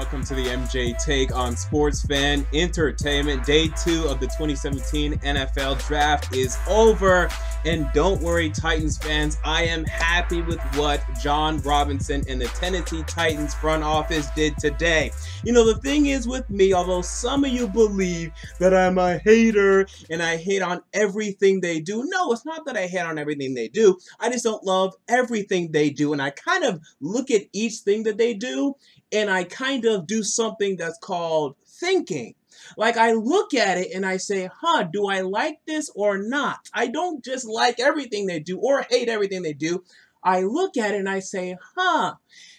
Welcome to the MJ Take on Sports Fan Entertainment. Day 2 of the 2017 NFL Draft is over. And don't worry, Titans fans, I am happy with what Jon Robinson and the Tennessee Titans front office did today. You know, the thing is with me, although some of you believe that I'm a hater and I hate on everything they do, no, it's not that I hate on everything they do. I just don't love everything they do. And I kind of look at each thing that they do and I kind of do something that's called thinking. Like, I look at it and I say, do I like this or not? I don't just like everything they do or hate everything they do. I look at it and I say,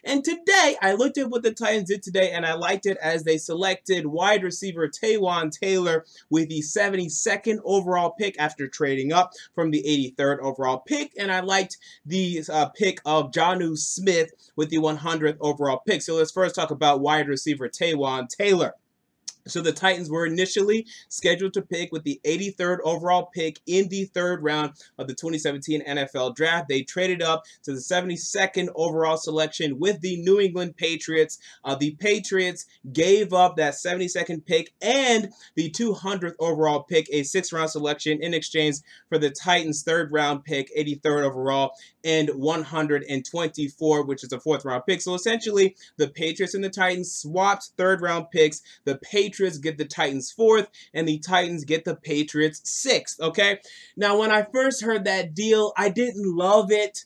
And today, I looked at what the Titans did today, and I liked it as they selected wide receiver Taywan Taylor with the 72nd overall pick after trading up from the 83rd overall pick, and I liked the pick of Jonnu Smith with the 100th overall pick. So let's first talk about wide receiver Taywan Taylor. So the Titans were initially scheduled to pick with the 83rd overall pick in the 3rd round of the 2017 NFL Draft. They traded up to the 72nd overall selection with the New England Patriots. The Patriots gave up that 72nd pick and the 200th overall pick, a 6th round selection, in exchange for the Titans' 3rd round pick, 83rd overall, and 124, which is a 4th round pick. So essentially, the Patriots and the Titans swapped 3rd round picks. The Patriots get the Titans 4th, and the Titans get the Patriots 6th, okay? Now, when I first heard that deal, I didn't love it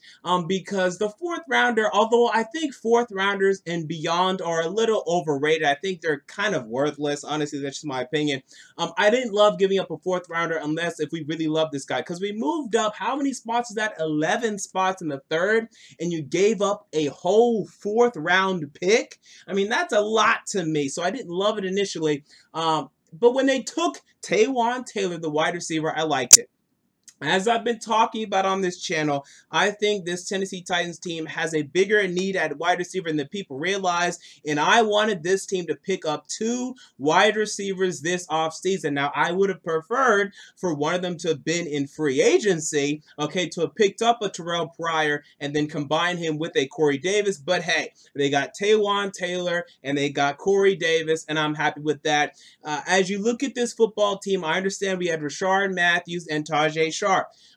because the 4th rounder, although I think 4th rounders and beyond are a little overrated, I think they're kind of worthless. Honestly, that's just my opinion. I didn't love giving up a 4th rounder unless if we really love this guy, because we moved up, how many spots is that? 11 spots in the 3rd, and you gave up a whole 4th round pick? I mean, that's a lot to me, so I didn't love it initially. But when they took Taywan Taylor, the wide receiver, I liked it. As I've been talking about on this channel, I think this Tennessee Titans team has a bigger need at wide receiver than people realize, and I wanted this team to pick up 2 wide receivers this offseason. Now, I would have preferred for one of them to have been in free agency, okay, to have picked up a Terrell Pryor and then combine him with a Corey Davis, but hey, they got Taywan Taylor and they got Corey Davis, and I'm happy with that. As you look at this football team, I understand we had Rishard Matthews and Tajay Sharp.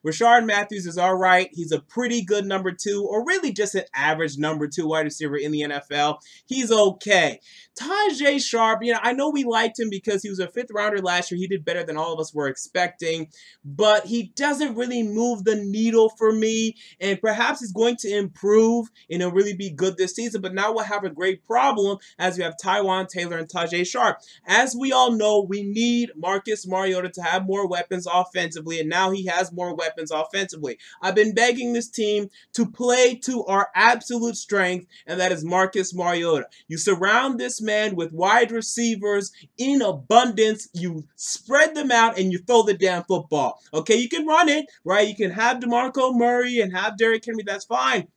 Rishard Matthews is all right. He's a pretty good number 2, or really just an average number 2 wide receiver in the NFL. He's okay. Tajay Sharp, you know, I know we liked him because he was a 5th rounder last year. He did better than all of us were expecting, but he doesn't really move the needle for me, and perhaps he's going to improve and he'll really be good this season, but now we'll have a great problem as we have Taywan Taylor and Tajay Sharp. As we all know, we need Marcus Mariota to have more weapons offensively, and now he has more weapons offensively. I've been begging this team to play to our absolute strength, and that is Marcus Mariota. You surround this man with wide receivers in abundance, you spread them out, and you throw the damn football. Okay, you can run it, right? You can have DeMarco Murray and have Derrick Henry, that's fine.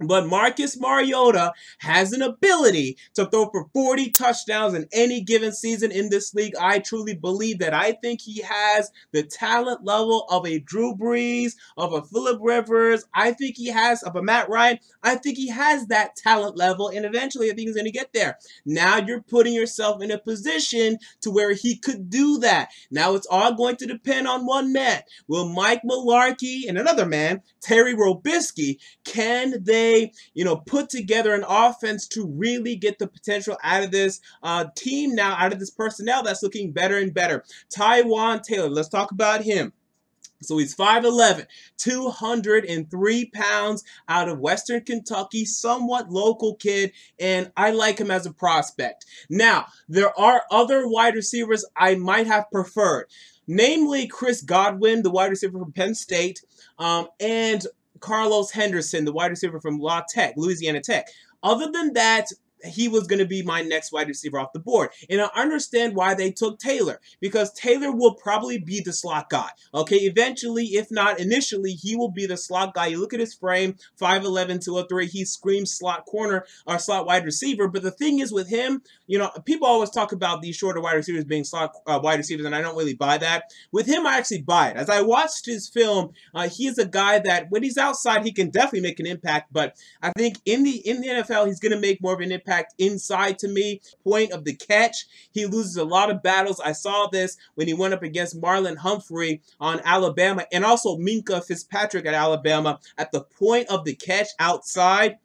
But Marcus Mariota has an ability to throw for 40 touchdowns in any given season in this league. I truly believe that. I think he has the talent level of a Drew Brees, of a Phillip Rivers. I think he has, of a Matt Ryan. I think he has that talent level, and eventually I think he's going to get there. Now you're putting yourself in a position to where he could do that. Now it's all going to depend on one man. Will Mike Mularkey and another man, Terry Robisky, can they put together an offense to really get the potential out of this team now, out of this personnel that's looking better and better? Taywan Taylor, let's talk about him. So he's 5'11", 203 pounds, out of Western Kentucky, somewhat local kid, and I like him as a prospect. Now, there are other wide receivers I might have preferred, namely Chris Godwin, the wide receiver from Penn State, and Carlos Henderson, the wide receiver from Louisiana Tech. Other than that, he was going to be my next wide receiver off the board. And I understand why they took Taylor, because Taylor will probably be the slot guy. Okay, eventually, if not initially, he will be the slot guy. You look at his frame, 5'11", 203, he screams slot corner or slot wide receiver. But the thing is with him, you know, people always talk about these shorter wide receivers being slot wide receivers, and I don't really buy that. With him, I actually buy it. As I watched his film, he is a guy that when he's outside, he can definitely make an impact. But I think in the NFL, he's going to make more of an impact impact inside to me. Point of the catch, he loses a lot of battles. I saw this when he went up against Marlon Humphrey on Alabama, and also Minka Fitzpatrick at Alabama. At the point of the catch outside,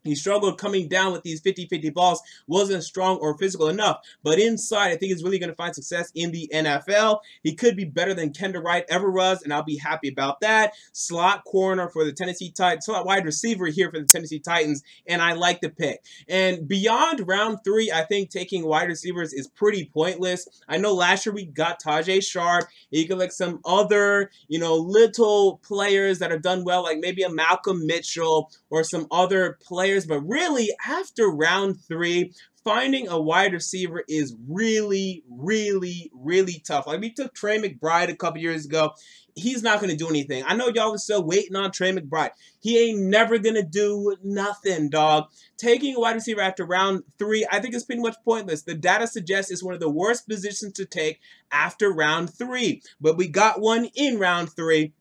he struggled coming down with these 50-50 balls, wasn't strong or physical enough. But inside, I think he's really going to find success in the NFL. He could be better than Kendall Wright ever was, and I'll be happy about that. Slot corner for the Tennessee Titans, slot wide receiver here for the Tennessee Titans, and I like the pick. And beyond round 3, I think taking wide receivers is pretty pointless. I know last year we got Tajay Sharp. You could like some other, little players that have done well, like maybe a Malcolm Mitchell or some other players. But really, after round 3, finding a wide receiver is really, really, really tough. Like we took Trey McBride a couple years ago. He's not going to do anything. I know y'all are still waiting on Trey McBride. He ain't never going to do nothing, dog. Taking a wide receiver after round 3, I think is pretty much pointless. The data suggests it's one of the worst positions to take after round 3. But we got one in round 3.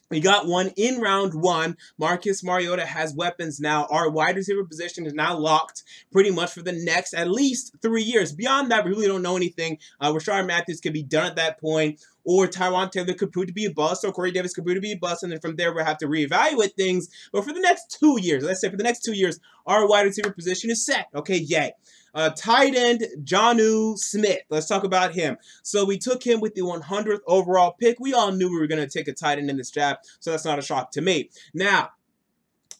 We got one in round 1. Marcus Mariota has weapons now. Our wide receiver position is now locked pretty much for the next at least 3 years. Beyond that, we really don't know anything. Rashard Matthews could be done at that point, or Taywan Taylor could prove to be a bust, or Corey Davis could prove to be a bust, and then from there we'll have to reevaluate things. But for the next 2 years, let's say for the next 2 years, our wide receiver position is set. Okay, yay. Tight end, Jonnu Smith. Let's talk about him. So we took him with the 100th overall pick. We all knew we were going to take a tight end in this draft, so that's not a shock to me. Now,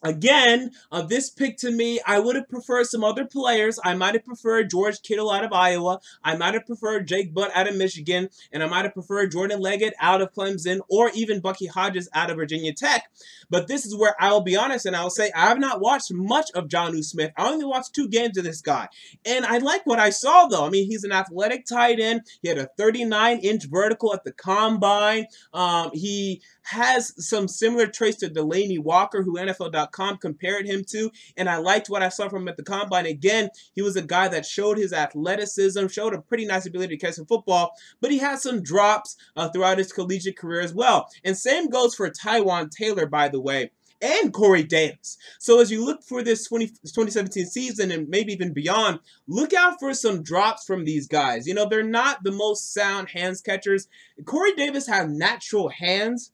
again, this pick to me, I would have preferred some other players. I might have preferred George Kittle out of Iowa. I might have preferred Jake Butt out of Michigan. And I might have preferred Jordan Leggett out of Clemson, or even Bucky Hodges out of Virginia Tech. But this is where I will be honest and I will say I have not watched much of Jonnu Smith. I only watched 2 games of this guy. And I like what I saw, though. I mean, he's an athletic tight end. He had a 39-inch vertical at the combine. He has some similar traits to Delanie Walker, who NFL.com compared him to, and I liked what I saw from him at the combine. Again, he was a guy that showed his athleticism, showed a pretty nice ability to catch some football, but he had some drops throughout his collegiate career as well. And same goes for Taywan Taylor, by the way, and Corey Davis. So as you look for this 2017 season and maybe even beyond, look out for some drops from these guys. They're not the most sound hands catchers. Corey Davis has natural hands,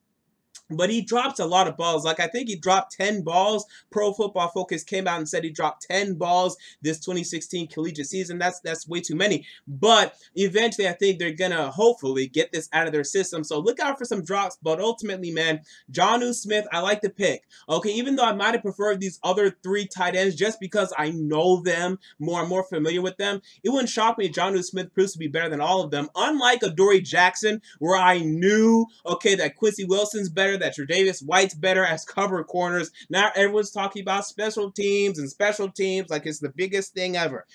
but he drops a lot of balls. Like, I think he dropped 10 balls. Pro Football Focus came out and said he dropped 10 balls this 2016 collegiate season. That's way too many. But eventually, I think they're going to hopefully get this out of their system. So look out for some drops. But ultimately, man, Jonnu Smith, I like the pick. Okay, even though I might have preferred these other 3 tight ends just because I know them more and more familiar with them, it wouldn't shock me if Jonnu Smith proves to be better than all of them. Unlike Adoree Jackson, where I knew, okay, that Quincy Wilson's better, that Tre'Davious White's better as cover corners. Now everyone's talking about special teams like it's the biggest thing ever.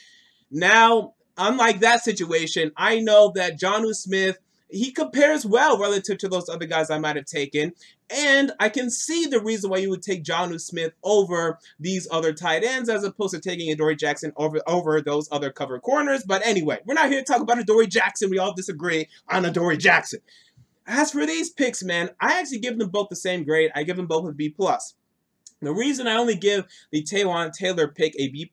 Now, unlike that situation, I know that Jonnu Smith, he compares well relative to those other guys I might have taken. And I can see the reason why you would take Jonnu Smith over these other tight ends as opposed to taking Adoree Jackson over those other cover corners. But anyway, we're not here to talk about Adoree Jackson. We all disagree on Adoree Jackson. As for these picks, man, I actually give them both the same grade. I give them both a B+. The reason I only give the Taywan Taylor pick a B+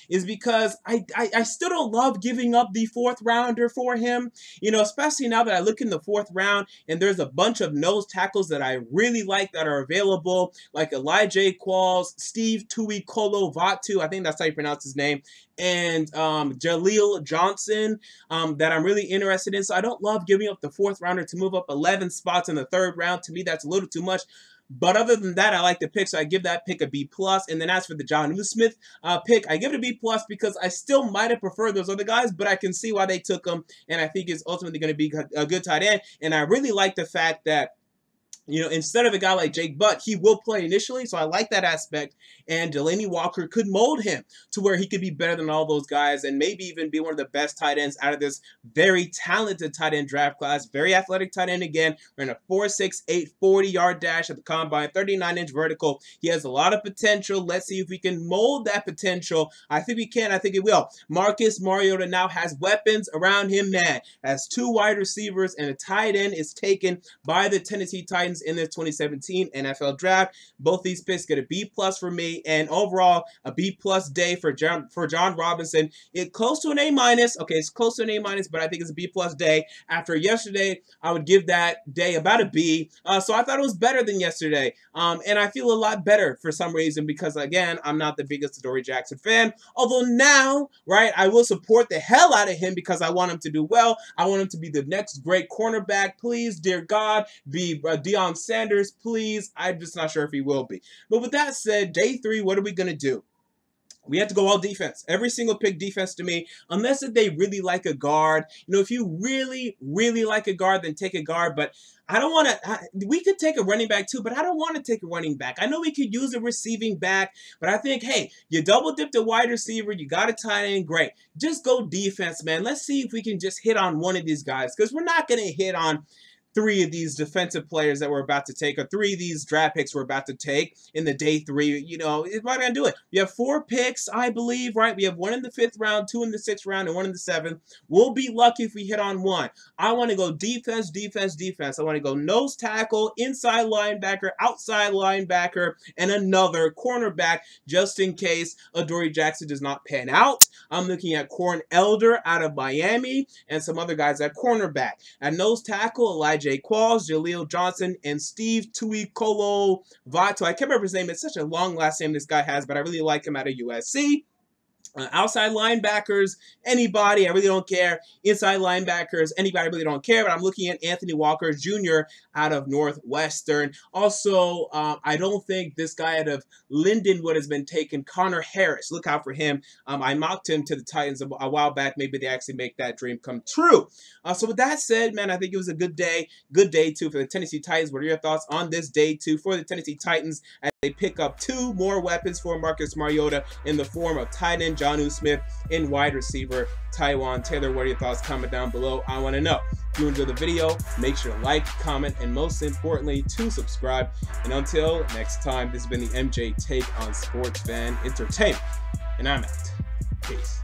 is because I still don't love giving up the 4th rounder for him. Especially now that I look in the 4th round and there's a bunch of nose tackles that I really like that are available, like Elijah Qualls, Steve Tuikolo-Vatu, I think that's how you pronounce his name, and Jaleel Johnson that I'm really interested in. So I don't love giving up the 4th rounder to move up 11 spots in the 3rd round. To me, that's a little too much. But other than that, I like the pick, so I give that pick a B+. And then as for the Jonnu Smith pick, I give it a B+ because I still might have preferred those other guys, but I can see why they took them, and I think it's ultimately going to be a good tight end. And I really like the fact that instead of a guy like Jake Butt, he will play initially, so I like that aspect. And Delanie Walker could mold him to where he could be better than all those guys and maybe even be one of the best tight ends out of this very talented tight end draft class. Very athletic tight end again. Ran a 4.68 40-yard dash at the combine, 39-inch vertical. He has a lot of potential. Let's see if we can mold that potential. I think we can. I think it will. Marcus Mariota now has weapons around him, man. Has 2 wide receivers and a tight end is taken by the Tennessee Titans. Titans in this 2017 NFL Draft. Both these picks get a B+ for me, and overall a B+ day for John Robinson. It's close to an A-. Okay, it's close to an A-, but I think it's a B+ day. After yesterday, I would give that day about a B. So I thought it was better than yesterday, and I feel a lot better for some reason because, again, I'm not the biggest Adoree Jackson fan. Although now, right, I will support the hell out of him because I want him to do well. I want him to be the next great cornerback. Please, dear God, be Deion Sanders, please. I'm just not sure if he will be. But with that said, day 3, what are we going to do? We have to go all defense. Every single pick defense to me, unless if they really like a guard. You know, if you really, really like a guard, then take a guard. But I don't want to, we could take a running back too, but I don't want to take a running back. I know we could use a receiving back, but I think, hey, you double dipped a wide receiver, you got a tight end, great. Just go defense, man. Let's see if we can just hit on one of these guys, because we're not going to hit on 3 of these defensive players that we're about to take, or 3 of these draft picks we're about to take in the day 3. You know, it's not going to do it. We have 4 picks, I believe, right? We have 1 in the 5th round, 2 in the 6th round, and 1 in the 7th. We'll be lucky if we hit on 1. I want to go defense, defense, defense. I want to go nose tackle, inside linebacker, outside linebacker, and another cornerback, just in case Adoree Jackson does not pan out. I'm looking at Corn Elder out of Miami, and some other guys at cornerback. At nose tackle, Elijah Qualls, Jaleel Johnson, and Steve Tuikolo Vato. I can't remember his name. It's such a long last name this guy has, but I really like him out of USC. Outside linebackers, anybody, I really don't care. Inside linebackers, anybody, I really don't care. But I'm looking at Anthony Walker Jr. out of Northwestern. Also, I don't think this guy out of Lindenwood has been taken. Connor Harris, look out for him. I mocked him to the Titans a while back. Maybe they actually make that dream come true. So with that said, man, I think it was a good day. Good day, too, for the Tennessee Titans. What are your thoughts on this day, too, for the Tennessee Titans as they pick up 2 more weapons for Marcus Mariota in the form of tight end Jonnu Smith and wide receiver Taywan Taylor? What are your thoughts? Comment down below. I want to know. If you enjoyed the video, make sure to like, comment, and most importantly, to subscribe. And until next time, this has been the MJ Take on Sports Fan Entertainment. And I'm out. Peace.